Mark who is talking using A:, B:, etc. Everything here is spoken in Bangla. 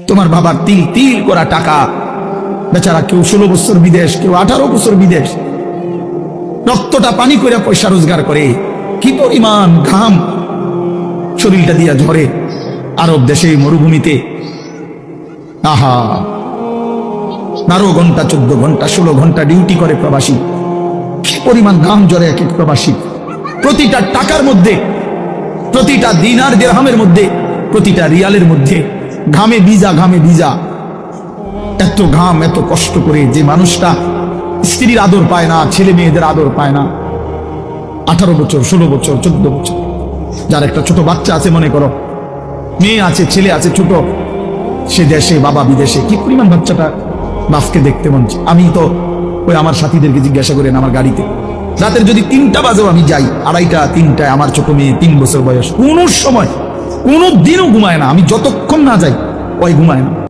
A: তোমার বাবার তিল তিল করা টাকা, বেচারা কেউ 16 বছর বিদেশ, কেউ 18 বছর বিদেশ, রক্তটা পানি করে পয়সা রোজগার করে, কি পরিমাণ ঘাম শরীরটা দিয়া ঝরে আরব দেশে মরুভূমিতে। আহা, 12 ঘন্টা 14 ঘন্টা 16 ঘন্টা ডিউটি করে প্রবাসী, কি পরিমাণ ঘাম ঝরে এক এক প্রবাসী। প্রতিটা টাকার মধ্যে, প্রতিটা দিনার দিরহামের মধ্যে, প্রতিটা রিয়ালের মধ্যে ঘামে ভিজা, ঘামে ভিজা। এত ঘাম, এত কষ্ট করে যে মানুষটা স্ত্রীর আদর পায় না, ছেলে মেয়েদের আদর পায় না, 18 বছর 16 বছর 14 বছর, যার একটা ছোট বাচ্চা আছে, মনে করো মেয়ে আছে, ছেলে আছে ছোট, সে দেশে বাবা বিদেশে, কি পরিমাণ বাচ্চাটা বাপকে দেখতে মন চায়। আমি তো ওই আমার সাথীদেরকে জিজ্ঞাসা করেন, আমার গাড়িতে রাতের যদি 3টা বাজেও আমি যাই, 2:30 3টায়, আমার ছোট মেয়ে 3 বছর বয়স, কোন সময় কোনো দিনও ঘুমায় না, আমি যতক্ষণ না যাই ওই ঘুমায় না।